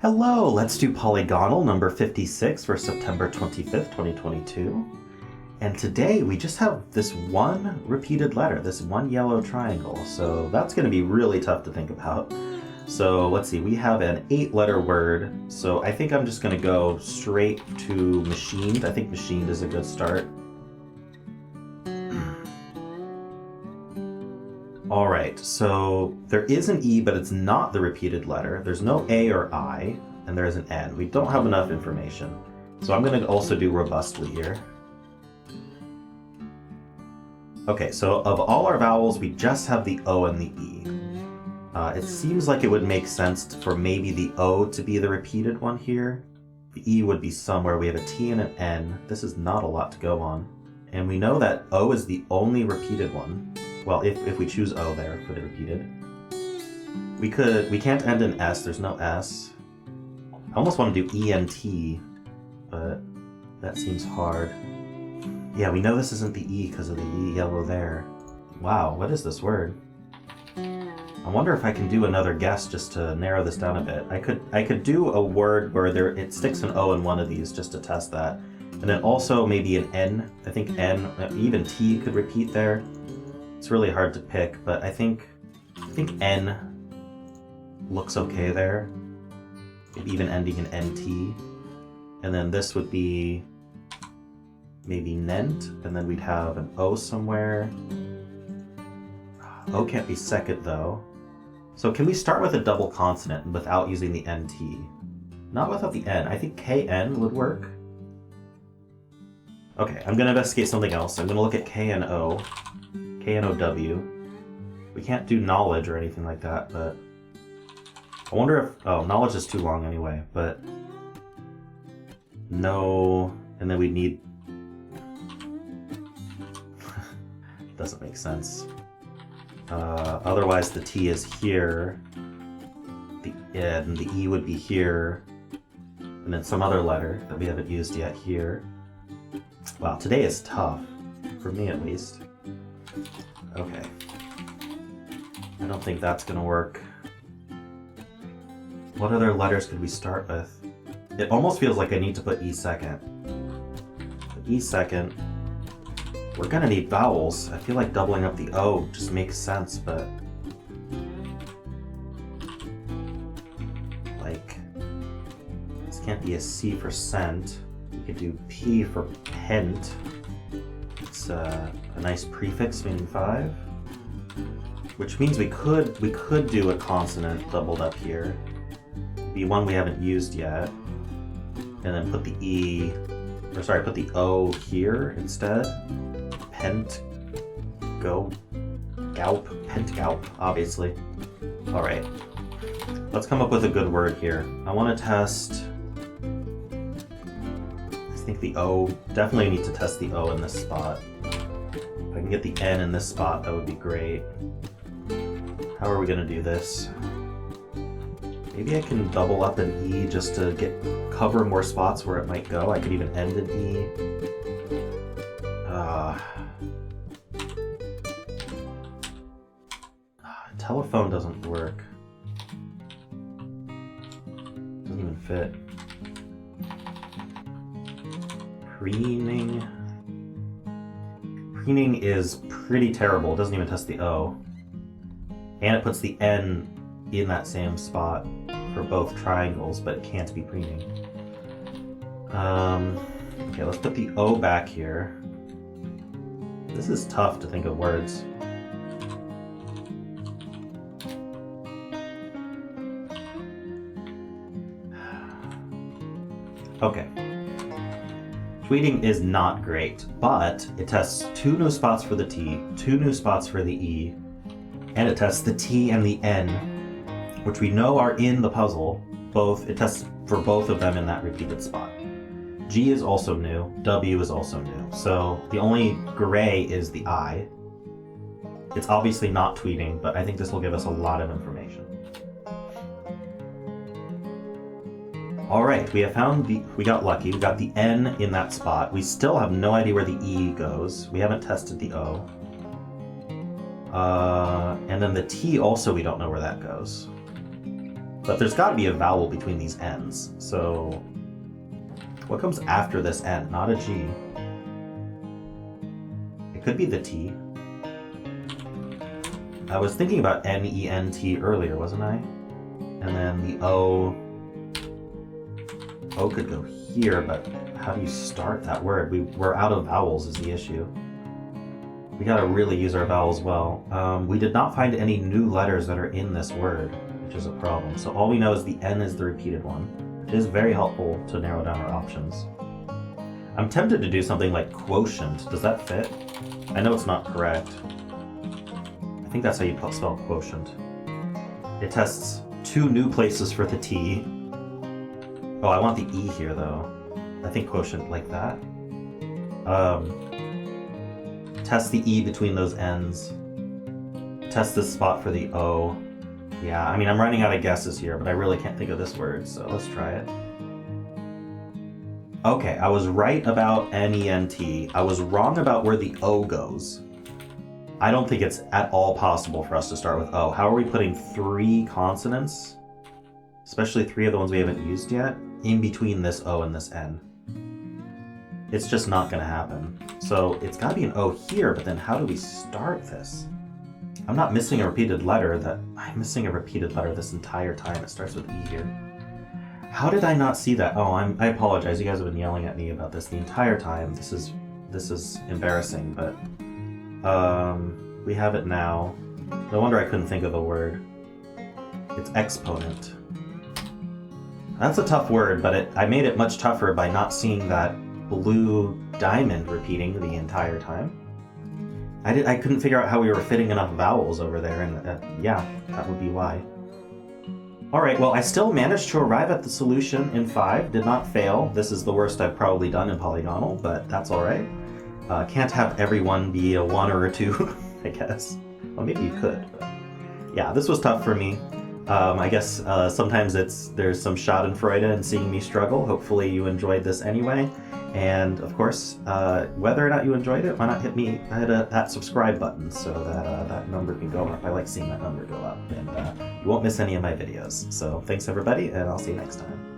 Hello, let's do Polygonle number 56 for September 25th, 2022. And today we just have this one repeated letter, this one yellow triangle. So that's going to be really tough to think about. So let's see, we have an 8-letter word. So I think I'm just going to go straight to machined. I think machined is a good start. All right, so there is an E, but it's not the repeated letter. There's no A or I, and there is an N. We don't have enough information. So I'm going to also do robustly here. Okay, so of all our vowels, we just have the O and the E. It seems like it would make sense for maybe the O to be the repeated one here. The E would be somewhere. We have a T and an N. This is not a lot to go on. And we know that O is the only repeated one. Well, if we choose O there for the repeated. We can't end in S, there's no S. I almost want to do E and T, but that seems hard. Yeah, we know this isn't the E because of the E yellow there. Wow, what is this word? I wonder if I can do another guess just to narrow this down a bit. I could do a word where it sticks an O in one of these just to test that. And then also maybe an N. I think N, even T could repeat there. It's really hard to pick, but I think N looks okay there. Maybe even ending in NT. And then this would be maybe Nent, and then we'd have an O somewhere. O can't be second though. So can we start with a double consonant without using the NT? Not without the N. I think KN would work. Okay, I'm gonna investigate something else. I'm gonna look at KNO. KNOW. We can't do knowledge or anything like that, but I wonder if, oh, knowledge is too long anyway, but no, and then we need, doesn't make sense. Otherwise the T is here, and the E would be here, and then some other letter that we haven't used yet here. Wow, today is tough, for me at least. Okay. I don't think that's gonna work. What other letters could we start with? It almost feels like I need to put E second. But E second. We're gonna need vowels. I feel like doubling up the O just makes sense, but like, this can't be a C for scent. We could do P for pent. It's a nice prefix meaning 5, which means we could do a consonant doubled up here, be one we haven't used yet, and then put the E, or sorry, put the O here instead. Pent, go, gaup, pent gaup, obviously. All right, let's come up with a good word here. I want to test. I think the O, definitely need to test the O in this spot. If I can get the N in this spot, that would be great. How are we gonna do this? Maybe I can double up an E just to cover more spots where it might go. I could even end an E. Telephone doesn't work. Doesn't even fit. Preening. Preening is pretty terrible. It doesn't even test the O. And it puts the N in that same spot for both triangles, but it can't be preening. Okay, let's put the O back here. This is tough to think of words. Okay. Tweeting is not great, but it tests 2 new spots for the T, 2 new spots for the E, and it tests the T and the N, which we know are in the puzzle. It tests for both of them in that repeated spot. G is also new, W is also new, so the only gray is the I. It's obviously not tweeting, but I think this will give us a lot of information. All right, we got lucky. We got the N in that spot. We still have no idea where the E goes. We haven't tested the O. And then the T also, we don't know where that goes. But there's got to be a vowel between these N's. So what comes after this N? Not a G. It could be the T. I was thinking about N-E-N-T earlier, wasn't I? And then the O. O could go here, but how do you start that word? We're out of vowels is the issue. We gotta really use our vowels well. We did not find any new letters that are in this word, which is a problem. So all we know is the N is the repeated one, which is very helpful to narrow down our options. I'm tempted to do something like quotient. Does that fit? I know it's not correct. I think that's how you spell quotient. It tests 2 new places for the T. Oh, I want the E here though. I think quotient like that. Test the E between those N's. Test this spot for the O. Yeah, I mean, I'm running out of guesses here, but I really can't think of this word, so let's try it. Okay, I was right about N-E-N-T. I was wrong about where the O goes. I don't think it's at all possible for us to start with O. How are we putting 3 consonants, especially 3 of the ones we haven't used yet, in between this O and this N? It's just not going to happen. So it's got to be an O here, but then how do we start this? I'm not missing a repeated letter. I'm missing a repeated letter this entire time. It starts with E here. How did I not see that? Oh, I apologize. You guys have been yelling at me about this the entire time. This is embarrassing, but we have it now. No wonder I couldn't think of the word. It's exponent. That's a tough word, but I made it much tougher by not seeing that blue diamond repeating the entire time. I couldn't figure out how we were fitting enough vowels over there, and yeah, that would be why. Alright, well, I still managed to arrive at the solution in 5, did not fail. This is the worst I've probably done in Polygonle, but that's alright. Can't have everyone be a 1 or a 2, I guess. Well, maybe you could, but yeah, this was tough for me. I guess sometimes there's some schadenfreude in seeing me struggle. Hopefully you enjoyed this anyway. And of course, whether or not you enjoyed it, why not hit that subscribe button so that that number can go up. I like seeing that number go up, and you won't miss any of my videos. So thanks everybody, and I'll see you next time.